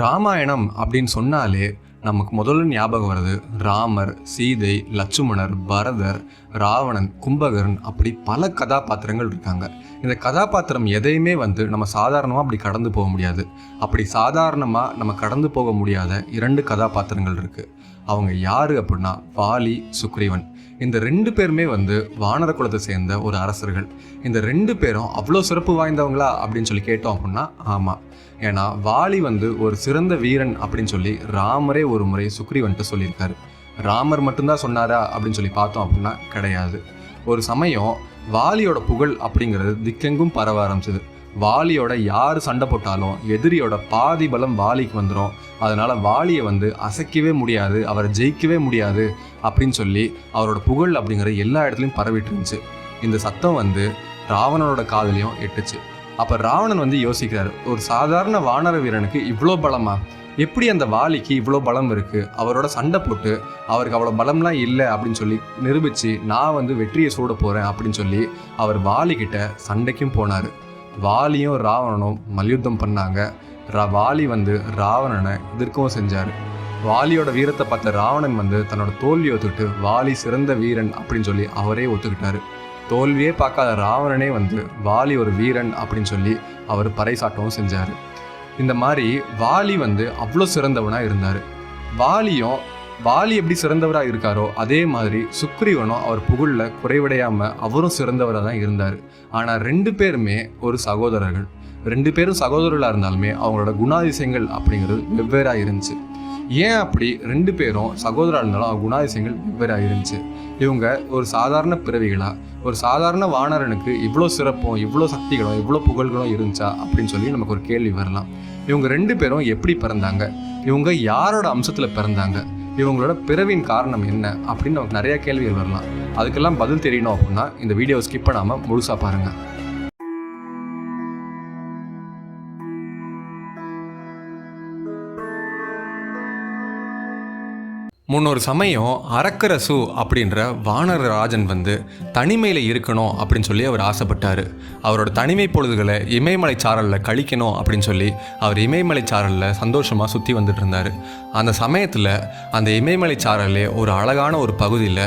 ராமாயணம் அப்படின்னு சொன்னாலே நமக்கு முதல்ல ஞாபகம் வருது ராமர், சீதை, லட்சுமணர், பரதர், ராவணன், கும்பகர்ணன், அப்படி பல கதாபாத்திரங்கள் இருக்காங்க. இந்த கதாபாத்திரம் எதையுமே நம்ம சாதாரணமாக அப்படி கடந்து போக முடியாது. அப்படி சாதாரணமாக நம்ம கடந்து போக முடியாத 2 கதாபாத்திரங்கள் இருக்குது. அவங்க யார் அப்படின்னா வாலி, சுக்ரீவன். இந்த 2 பேருமே வானர குலத்தை சேர்ந்த ஒரு அரசர்கள். இந்த 2 பேரும் அவ்வளோ சிறப்பு வாய்ந்தவங்களா அப்படின்னு சொல்லி கேட்டோம் அப்படின்னா ஆமாம். ஏன்னா வாலி ஒரு சிறந்த வீரன் அப்படின்னு சொல்லி ராமரே ஒரு முறை சுக்ரீவன்ட்டு சொல்லியிருக்காரு. ராமர் மட்டும்தான் சொன்னாரா அப்படின்னு சொல்லி பார்த்தோம் அப்படின்னா கிடையாது. ஒரு சமயம் வாலியோட புகழ் அப்படிங்கிறது திக்கெங்கும் பரவ ஆரம்பிச்சது. வாலியோட யார் சண்டை போட்டாலும் எதிரியோட பாதி பலம் வாலிக்கு வந்துடும். அதனால் வாலியை அசைக்கவே முடியாது, அவரை ஜெயிக்கவே முடியாது அப்படின்னு சொல்லி அவரோட புகழ் அப்படிங்கிறது எல்லா இடத்துலையும் பரவிட்டு இருந்துச்சு. இந்த சத்தம் ராவணனோட காதலையும் எட்டுச்சு. அப்போ ராவணன் யோசிக்கிறார், ஒரு சாதாரண வானர வீரனுக்கு இவ்வளோ பலமா? எப்படி அந்த வாலிக்கு இவ்வளோ பலம் இருக்குது? அவரோட சண்டை போட்டு அவருக்கு அவ்வளோ பலம்லாம் இல்லை அப்படின்னு சொல்லி நிரூபித்து நான் வெற்றியை சூட போகிறேன் அப்படின்னு சொல்லி அவர் வாலிக்கிட்ட சண்டைக்கும் போனார். வாலியும் ராவணனும் மல்யுத்தம் பண்ணாங்க. வாலி ராவணனை எதிர்க்கவும் செஞ்சார். வாலியோட வீரத்தை பார்த்த ராவணன் தன்னோட தோல்வியை ஒத்துக்கிட்டு வாலி சிறந்த வீரன் அப்படின்னு சொல்லி அவரே ஒத்துக்கிட்டாரு. தோல்வியே பார்க்காத ராவணனே வாலி ஒரு வீரன் அப்படின்னு சொல்லி அவர் பறைசாட்டவும் செஞ்சார். இந்த மாதிரி வாலி அவ்வளோ சிறந்தவனாக இருந்தார். வாலி எப்படி சிறந்தவராக இருக்காரோ அதே மாதிரி சுக்ரீவனும் அவர் புகழில் குறைவடையாமல் அவரும் சிறந்தவராக தான் இருந்தார். ஆனால் 2 பேருமே ஒரு சகோதரர்கள். 2 பேரும் சகோதரர்களாக இருந்தாலுமே அவங்களோட குணாதிசயங்கள் அப்படிங்கிறது வெவ்வேறாக இருந்துச்சு. ஏன் அப்படி 2 பேரும் சகோதரராக இருந்தாலும் அவங்க குணாதிசயங்கள் வெவ்வேறாக இருந்துச்சு? இவங்க ஒரு சாதாரண பிறவிகளா? ஒரு சாதாரண வானரனுக்கு இவ்வளோ சிறப்பும் இவ்வளோ சக்திகளும் இவ்வளோ புகழ்களும் இருந்துச்சா அப்படின்னு சொல்லி நமக்கு ஒரு கேள்வி வரலாம். இவங்க 2 பேரும் எப்படி பிறந்தாங்க? இவங்க யாரோட அம்சத்தில் பிறந்தாங்க? இவங்களோட பிறவின் காரணம் என்ன அப்படின்னு நமக்கு நிறைய கேள்விகள் வரலாம். அதுக்கெல்லாம் பதில் தெரியணும் அப்படின்னா இந்த வீடியோவை ஸ்கிப் பண்ணாமல் முழுசாக பாருங்கள். முன்னொரு சமயம் அரக்கரசு அப்படின்ற வானர ராஜன் தனிமையில் இருக்கணும் அப்படின்னு சொல்லி அவர் ஆசைப்பட்டார். அவரோட தனிமை பொழுதுகளை இமயமலை சாரலில் கழிக்கணும் அப்படின்னு சொல்லி அவர் இமயமலை சாரலில் சந்தோஷமாக சுற்றி வந்துட்டு இருந்தார். அந்த சமயத்தில் அந்த இமயமலை சாரலே ஒரு அழகான ஒரு பகுதியில்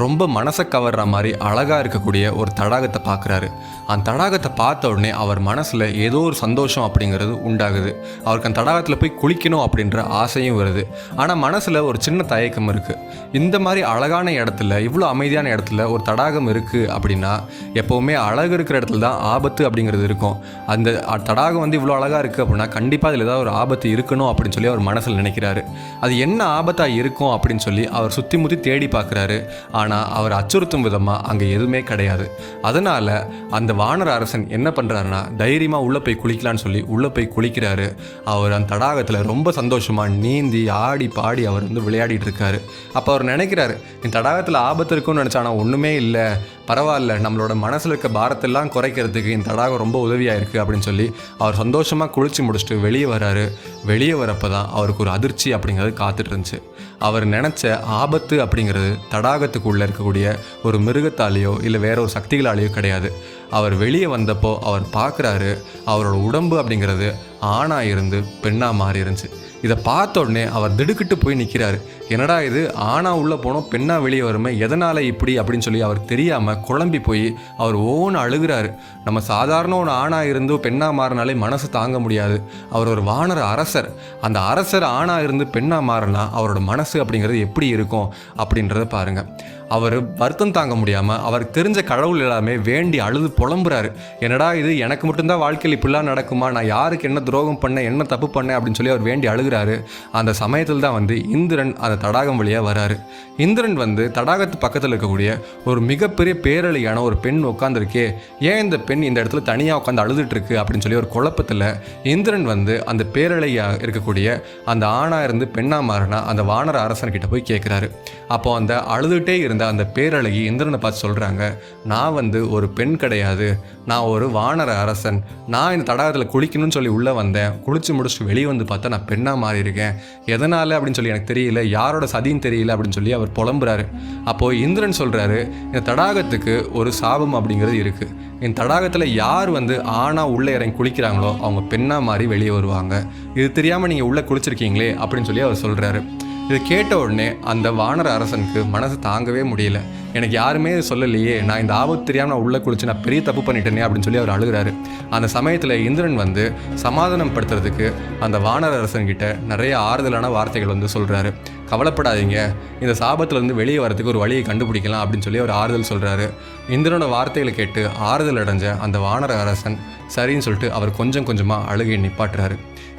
ரொம்ப மனசை கவர்ற மாதிரி அழகாக இருக்கக்கூடிய ஒரு தடாகத்தை பார்க்குறாரு. அந்த தடாகத்தை பார்த்த உடனே அவர் மனசில் ஏதோ ஒரு சந்தோஷம் அப்படிங்கிறது உண்டாகுது. அவருக்கு அந்த தடாகத்தில் போய் குளிக்கணும் அப்படின்ற ஆசையும் வருது. ஆனால் மனசில் ஒரு சின்ன தயக்கம் இருக்குது. இந்த மாதிரி அழகான இடத்துல, இவ்வளோ அமைதியான இடத்துல ஒரு தடாகம் இருக்குது அப்படின்னா எப்போவுமே அழகு இருக்கிற இடத்துல தான் ஆபத்து அப்படிங்கிறது இருக்கும். அந்த தடாகம் இவ்வளோ அழகாக இருக்குது அப்படின்னா கண்டிப்பாக அதில் ஏதாவது ஒரு ஆபத்து இருக்கணும் அப்படின்னு சொல்லி அவர் மனசில் நினைக்கிறாரு. அது என்ன ஆபத்தாக இருக்கும் அப்படின்னு சொல்லி அவர் சுற்றி முற்றி தேடி பார்க்குறாரு. ஆனால் அவர் அச்சுறுத்தும் விதமாக அங்கே எதுவுமே கிடையாது. அதனால் அந்த வானர அரசன் என்ன பண்ணுறாருன்னா தைரியமாக உள்ளே போய் குளிக்கலான்னு சொல்லி உள்ளே போய் குளிக்கிறாரு. அவர் அந்த தடாகத்தில் ரொம்ப சந்தோஷமாக நீந்தி ஆடி பாடி அவர் விளையாடிட்டு இருக்காரு. அப்போ அவர் நினைக்கிறாரு, இந்த தடாகத்தில் ஆபத்து இருக்குன்னு நினச்சா ஆனால் ஒன்றுமே இல்லை, பரவாயில்ல, நம்மளோட மனசில் இருக்க பாரத்தெல்லாம் குறைக்கிறதுக்கு இந்த தடாகம் ரொம்ப உதவியாக இருக்குது அப்படின்னு சொல்லி அவர் சந்தோஷமாக குளித்து முடிச்சுட்டு வெளியே வராரு. வெளியே வரப்போ தான் அவருக்கு ஒரு அதிர்ச்சி அப்படிங்கிறது காத்துட்டு இருந்துச்சு. அவர் நினச்ச ஆபத்து அப்படிங்கிறது தடாகத்துக்குள்ளே இருக்கக்கூடிய ஒரு மிருகத்தாலேயோ இல்லை வேற ஒரு சக்திகளாலேயோ கிடையாது. அவர் வெளியே வந்தப்போ அவர் பார்க்குறாரு, அவரோட உடம்பு அப்படிங்கிறது ஆணாக இருந்து பெண்ணாக மாறி இருந்துச்சு. இதை பார்த்த உடனே அவர் திடுக்கிட்டு போய் நிற்கிறாரு. என்னடா இது, ஆணா உள்ளே போனோம் பெண்ணா வெளியே வருமே, எதனால் இப்படி அப்படின்னு சொல்லி அவருக்கு தெரியாமல் குழம்பி போய் அவர் ஓன்னு அழுகிறாரு. நம்ம சாதாரண ஒரு ஆணாக இருந்து பெண்ணாக மாறினாலே மனசு தாங்க முடியாது. அவர் ஒரு வானர அரசர். அந்த அரசர் ஆணாக இருந்து பெண்ணாக மாறினா அவரோட மனசு அப்படிங்கிறது எப்படி இருக்கும் அப்படின்றத பாருங்கள். அவர் வருத்தம் தாங்க முடியாமல் அவருக்கு தெரிஞ்ச கடவுள் எல்லாமே வேண்டி அழுது புலம்புறாரு. என்னடா இது, எனக்கு மட்டும்தான் வாழ்க்கையில் இப்படிலாம் நடக்குமா, நான் யாருக்கு என்ன துரோகம் பண்ணேன், என்ன தப்பு பண்ணேன் அப்படின்னு சொல்லி அவர் வேண்டி அழுகிறாரு. அந்த சமயத்தில் தான் இந்திரன் அந்த தடாகம் வழியாக வராரு. இந்திரன் தடாகத்து பக்கத்தில் இருக்கக்கூடிய ஒரு மிகப்பெரிய பேரழியான ஒரு பெண் உட்காந்துருக்கே, ஏன் இந்த பெண் இந்த இடத்துல தனியாக உட்காந்து அழுதுட்டு இருக்கு அப்படின்னு சொல்லி ஒரு குழப்பத்தில் இந்திரன் அந்த பேரழியாக இருக்கக்கூடிய அந்த ஆணாக இருந்து பெண்ணாக மாறினா அந்த வானர அரசன்கிட்ட போய் கேட்குறாரு. அப்போ அந்த அழுதுகிட்டே இருந்த வந்த அந்த பேரழகி இந்திரனை பார்த்து சொல்கிறாங்க, நான் வந்து ஒரு பெண் கிடையாது, நான் ஒரு வானர அரசன். நான் இந்த தடாகத்தில் குளிக்கணும்னு சொல்லி உள்ளே வந்தேன். குளிச்சு முடிச்சுட்டு வெளியே வந்து பார்த்தா நான் பெண்ணாக மாறியிருக்கேன். எதனால் அப்படின்னு சொல்லி எனக்கு தெரியல, யாரோட சதின்னு தெரியல அப்படின்னு சொல்லி அவர் புலம்புறாரு. அப்போது இந்திரன் சொல்கிறாரு, இந்த தடாகத்துக்கு ஒரு சாபம் அப்படிங்கிறது இருக்குது. இந்த தடாகத்தில் யார் வந்து ஆணாக உள்ளே இறங்கி குளிக்கிறாங்களோ அவங்க பெண்ணாக மாறி வெளியே வருவாங்க. இது தெரியாமல் நீங்கள் உள்ளே குளிச்சிருக்கீங்களே அப்படின்னு சொல்லி அவர் சொல்கிறாரு. இது கேட்ட உடனே அந்த வானர அரசனுக்கு மனசு தாங்கவே முடியல. எனக்கு யாருமே சொல்லலையே, நான் இந்த ஆபத்து தெரியாமல் நான் உள்ளே குளிச்சு நான் பெரிய தப்பு பண்ணிட்டேனே அப்படின்னு சொல்லி அவர் அழுகிறாரு. அந்த சமயத்தில் இந்திரன் வந்து சமாதானம் படுத்துறதுக்கு அந்த வானர அரசன்கிட்ட நிறைய ஆறுதலான வார்த்தைகள் வந்து சொல்கிறாரு. கவலைப்படாதீங்க, இந்த சாபத்திலேருந்து வெளியே வரதுக்கு ஒரு வழியை கண்டுபிடிக்கலாம் அப்படின்னு சொல்லி அவர் ஆறுதல் சொல்கிறாரு. இந்திரனோட வார்த்தைகளை கேட்டு ஆறுதல் அடைஞ்ச அந்த வானர அரசன் சரின்னு சொல்லிட்டு அவர் கொஞ்சம் கொஞ்சமாக அழுகையை நிப்பாட்டுறாரு.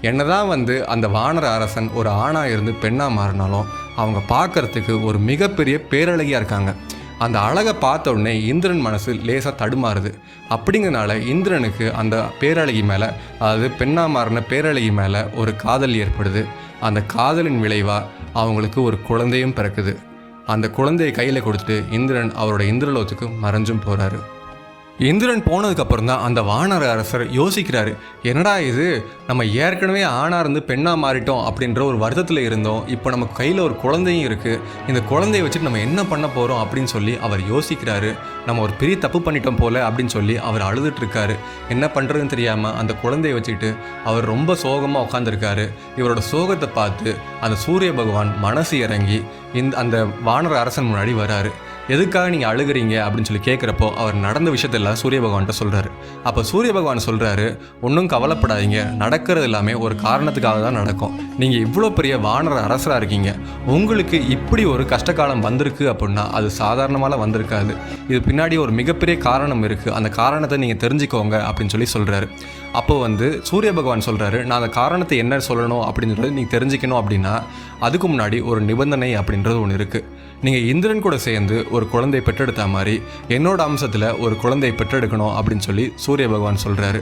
என்னதான் வந்து அந்த வானர அரசன் ஒரு ஆணாக இருந்து பெண்ணாக மாறினாலும் அவங்க பார்க்கறதுக்கு ஒரு மிகப்பெரிய பேரழகியாக இருக்காங்க. அந்த அழகை பார்த்த உடனே இந்திரன் மனசு லேசாக தடுமாறுது. அப்படிங்கிறனால இந்திரனுக்கு அந்த பேரழகி மேலே, அதாவது பெண்ணாக மாறின பேரழகி மேலே ஒரு காதல் ஏற்படுது. அந்த காதலின் விளைவாக அவங்களுக்கு ஒரு குழந்தையும் பிறக்குது. அந்த குழந்தையை கையில் கொடுத்துட்டு இந்திரன் அவரோட இந்திரலோகத்துக்கு மறைஞ்சும் போகிறாரு. இந்திரன் போனதுக்கப்புறம் தான் அந்த வானர அரசர் யோசிக்கிறாரு, என்னடா இது, நம்ம ஏற்கனவே ஆணாக இருந்து பெண்ணாக மாறிட்டோம் அப்படின்ற ஒரு வருத்தத்தில் இருந்தோம். இப்போ நமக்கு கையில் ஒரு குழந்தையும் இருக்குது. இந்த குழந்தைய வச்சுட்டு நம்ம என்ன பண்ண போகிறோம் அப்படின்னு சொல்லி அவர் யோசிக்கிறாரு. நம்ம ஒரு பெரிய தப்பு பண்ணிட்டோம் போல அப்படின்னு சொல்லி அவர் அழுதுட்டுருக்காரு. என்ன பண்ணுறதுன்னு தெரியாமல் அந்த குழந்தைய வச்சுக்கிட்டு அவர் ரொம்ப சோகமாக உட்காந்துருக்காரு. இவரோட சோகத்தை பார்த்து அந்த சூரிய பகவான் மனசு இறங்கி அந்த வானர அரசன் முன்னாடி வராரு. எதுக்காக நீங்கள் அழுகிறீங்க அப்படின்னு சொல்லி கேட்குறப்போ அவர் நடந்த விஷயத்தெல்லாம் சூரிய பகவான்கிட்ட சொல்கிறாரு. அப்போ சூரிய பகவான் சொல்கிறாரு, ஒன்றும் கவலைப்படாதீங்க, நடக்கிறது எல்லாமே ஒரு காரணத்துக்காக தான் நடக்கும். நீங்கள் இவ்வளோ பெரிய வானர அரசராக இருக்கீங்க, உங்களுக்கு இப்படி ஒரு கஷ்டகாலம் வந்திருக்கு அப்படின்னா அது சாதாரணமாக வந்திருக்காது. இது பின்னாடி ஒரு மிகப்பெரிய காரணம் இருக்குது, அந்த காரணத்தை நீங்கள் தெரிஞ்சுக்கோங்க அப்படின்னு சொல்லி சொல்கிறாரு. அப்போ வந்து சூரிய பகவான் சொல்கிறாரு, நான் அந்த காரணத்தை என்ன சொல்லணும் அப்படின்றது நீங்கள் தெரிஞ்சுக்கணும் அப்படின்னா அதுக்கு முன்னாடி ஒரு நிபந்தனை அப்படின்றது ஒன்று இருக்குது. நீங்கள் இந்திரன் கூட சேர்ந்து ஒரு குழந்தை பெற்றெடுத்த மாதிரி என்னோட அம்சத்தில் ஒரு குழந்தை பெற்றெடுக்கணும் அப்படின்னு சொல்லி சூரிய பகவான் சொல்கிறாரு.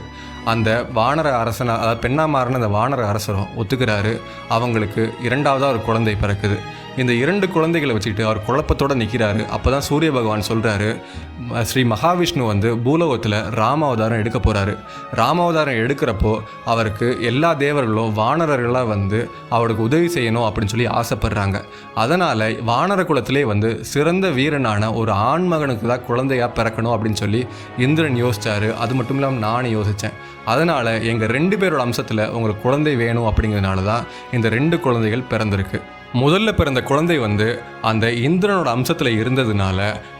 அந்த வானர அரசனை, அதாவது பெண்ணா மாறின அந்த வானர அரசரும் ஒத்துக்கிறாரு. அவங்களுக்கு இரண்டாவதாக ஒரு குழந்தை பிறக்குது. இந்த 2 குழந்தைகளை வச்சுக்கிட்டு அவர் குழப்பத்தோடு நிற்கிறாரு. அப்போ தான் சூரிய பகவான் சொல்கிறாரு, ஸ்ரீ மகாவிஷ்ணு வந்து பூலோகத்தில் ராமாவதாரம் எடுக்க போகிறாரு. ராமாவதாரம் எடுக்கிறப்போ அவருக்கு எல்லா தேவர்களும் வானரர்களாக வந்து அவருக்கு உதவி செய்யணும் அப்படின்னு சொல்லி ஆசைப்படுறாங்க. அதனால் வானர குலத்திலே வந்து சிறந்த வீரனான ஒரு ஆண்மகனுக்கு தான் குழந்தையாக பிறக்கணும் அப்படின்னு சொல்லி இந்திரன் யோசித்தார். அது மட்டும் இல்லாமல் நானும் யோசித்தேன். அதனால் எங்கள் 2 பேரோட அம்சத்தில் உங்களுக்கு குழந்தை வேணும் அப்படிங்கிறதுனால தான் இந்த 2 குழந்தைகள் பிறந்திருக்கு. முதல்ல பிறந்த குழந்தை வந்து அந்த இந்திரனோட அம்சத்தில் இருந்ததுனால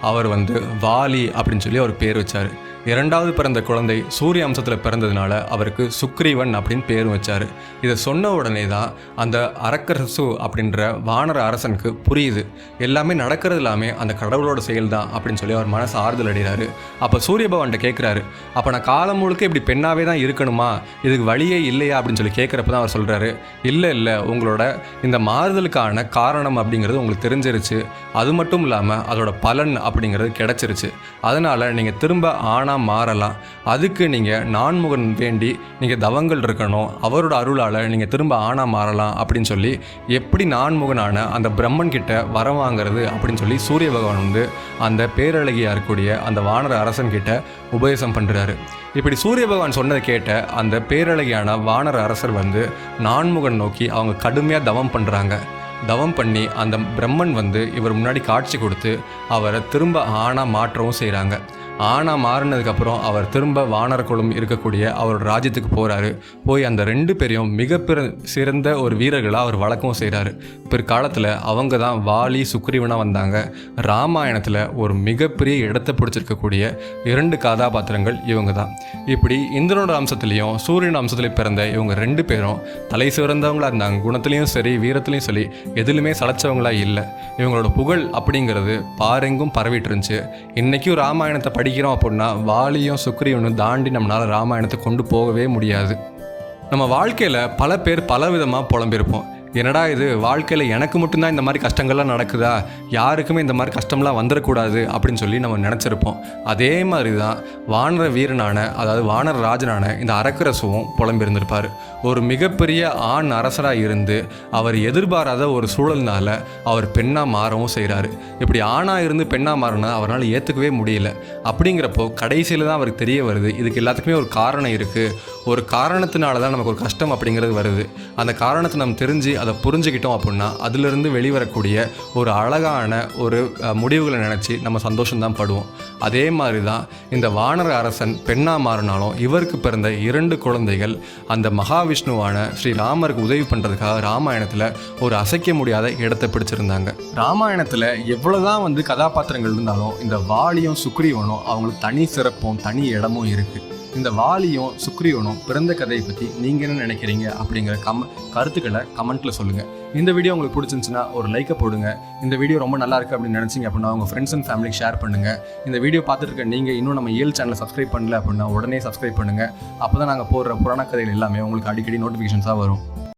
அவர் வந்து வாலி அப்படின்னு சொல்லி அவர் பேர் வச்சார். இரண்டாவது பிறந்த குழந்தை சூரிய அம்சத்தில் பிறந்ததுனால அவருக்கு சுக்ரீவன் அப்படின்னு பேர் வச்சார். இதை சொன்ன உடனே தான் அந்த அரக்கரசு அப்படின்ற வானர அரசனுக்கு புரியுது, எல்லாமே நடக்கிறது எல்லாமே அந்த கடவுளோட செயல் தான் அப்படின்னு சொல்லி அவர் மனசு ஆறுதல் அடைகிறாரு. அப்போ சூரிய பகவான்கிட்ட கேட்குறாரு, அப்போ நான் காலம் முழுக்க இப்படி பெண்ணாவே தான் இருக்கணுமா, இதுக்கு வழியே இல்லையா அப்படின்னு சொல்லி கேட்குறப்ப தான் அவர் சொல்கிறாரு, இல்லை உங்களோட இந்த மாறுதலுக்கான காரணம் அப்படிங்கிறது உங்களுக்கு தெரிஞ்சிருச்சு. அது மட்டும் இல்லாமல் அதோட பலன் அப்படிங்கிறது கிடைச்சிருச்சு. அதனால் நீங்கள் திரும்ப ஆணாக மாறலாம். அதுக்கு நீங்கள் நான்முகன் வேண்டி நீங்கள் தவங்கள் இருக்கணும். அவரோட அருளால் நீங்கள் திரும்ப ஆணாக மாறலாம் அப்படின்னு சொல்லி எப்படி நான்முகனான அந்த பிரம்மன் கிட்ட வரம் வாங்கிறது அப்படின்னு சொல்லி சூரிய பகவான் வந்து அந்த பேரழகியாக இருக்கக்கூடிய அந்த வானர அரசன் கிட்ட உபதேசம் பண்ணுறாரு. இப்படி சூரிய பகவான் சொன்னதை கேட்ட அந்த பேரழகியான வானர அரசர் வந்து நான்முகன் நோக்கி அவங்க கடுமையாக தவம் பண்ணுறாங்க. தவம் பண்ணி அந்த பிரம்மன் வந்து இவர் முன்னாடி காட்சி கொடுத்து அவரை திரும்ப ஆணாக மாற்றவும் செய்கிறாங்க. ஆணாக மாறினதுக்கப்புறம் அவர் திரும்ப வானர குலம் இருக்கக்கூடிய அவரோட ராஜ்யத்துக்கு போகிறாரு. போய் அந்த 2 பேரையும் சிறந்த ஒரு வீரர்களாக அவர் வழக்கவும் செய்கிறாரு. பிற்காலத்தில் அவங்க தான் வாலி சுக்ரீவனாக வந்தாங்க. ராமாயணத்தில் ஒரு மிகப்பெரிய இடத்தை பிடிச்சிருக்கக்கூடிய 2 கதாபாத்திரங்கள் இவங்க தான். இப்படி இந்திரனோட அம்சத்துலேயும் சூரியன் அம்சத்துலேயும் பிறந்த இவங்க 2 பேரும் தலை சிறந்தவங்களாக இருந்தாங்க. குணத்துலேயும் சரி, வீரத்துலேயும் சரி, எதுலையுமே சளைச்சவங்களா இல்லை. இவங்களோட புகழ் அப்படிங்கிறது பாரெங்கும் பரவிட்டு இருந்துச்சு. இன்றைக்கும் ராமாயணத்தை படிக்கிறோம் அப்படின்னா வாலியும் சுக்ரீவனும் தாண்டி நம்மளால் ராமாயணத்தை கொண்டு போகவே முடியாது. நம்ம வாழ்க்கையில் பல பேர் பல விதமாக புலம்பிருப்போம். என்னடா இது, வாழ்க்கையில் எனக்கு மட்டும்தான் இந்த மாதிரி கஷ்டங்கள்லாம் நடக்குதா, யாருக்குமே இந்த மாதிரி கஷ்டம்லாம் வந்துடக்கூடாது அப்படின்னு சொல்லி நம்ம நினச்சிருப்போம். அதே மாதிரி தான் வானர வீரனான, அதாவது வானர ராஜனான இந்த அரக்கரசுவும் புலம்பிருந்திருப்பார். ஒரு மிகப்பெரிய ஆண் அரசராக இருந்து அவர் எதிர்பாராத ஒரு சூழல்னால அவர் பெண்ணாக மாறவும் செய்கிறாரு. இப்படி ஆணாக இருந்து பெண்ணாக மாறினா அவரால் ஏற்றுக்கவே முடியல. அப்படிங்கிறப்போ கடைசியில் தான் அவருக்கு தெரிய வருது, இதுக்கு எல்லாத்துக்குமே ஒரு காரணம் இருக்குது, ஒரு காரணத்தினால தான் நமக்கு ஒரு கஷ்டம் அப்படிங்கிறது வருது. அந்த காரணத்தை நம்ம தெரிஞ்சு அதை புரிஞ்சுக்கிட்டோம் அப்படின்னா அதிலிருந்து வெளிவரக்கூடிய ஒரு அழகான ஒரு முடிவுகளை நினச்சி நம்ம சந்தோஷம்தான் படுவோம். அதே மாதிரி தான் இந்த வானர அரசன் பெண்ணாக மாறினாலும் இவருக்கு பிறந்த 2 குழந்தைகள் அந்த மகாவிஷ்ணுவான ஸ்ரீராமருக்கு உதவி பண்ணுறதுக்காக ராமாயணத்தில் ஒரு அசைக்க முடியாத இடத்தை பிடிச்சிருந்தாங்க. ராமாயணத்தில் எவ்வளோதான் கதாபாத்திரங்கள் இருந்தாலும் இந்த வாலியும் சுக்ரீவனும் அவங்களுக்கு தனி சிறப்பும் தனி இடமும் இருக்குது. இந்த வாலியும் சுக்ரீவனும் பிறந்த கதையை பற்றி நீங்கள் என்ன நினைக்கிறீங்க அப்படிங்கிற கருத்துக்களை கமெண்ட்டில் சொல்லுங்கள். இந்த வீடியோ உங்களுக்கு பிடிச்சிருந்துச்சுன்னா ஒரு லைக்கை போடுங்க. இந்த வீடியோ ரொம்ப நல்லா இருக்குது அப்படின்னு நினச்சிங்க அப்படின்னா உங்கள் ஃப்ரெண்ட்ஸ் அண்ட் ஃபேமிலிக்கு ஷேர் பண்ணுங்கள். இந்த வீடியோ பார்த்துட்டு இருக்க நீங்கள் இன்னும் நம்ம ஏல் சேனலை சப்ஸ்கிரைப் பண்ணல அப்படின்னா உடனே சப்ஸ்கிரைப் பண்ணுங்கள். அப்போ தான் நாங்கள் போடுற புராண கதைகள் எல்லாமே உங்களுக்கு அடிக்கடி நோட்டிஃபிகேஷன்ஸாக வரும்.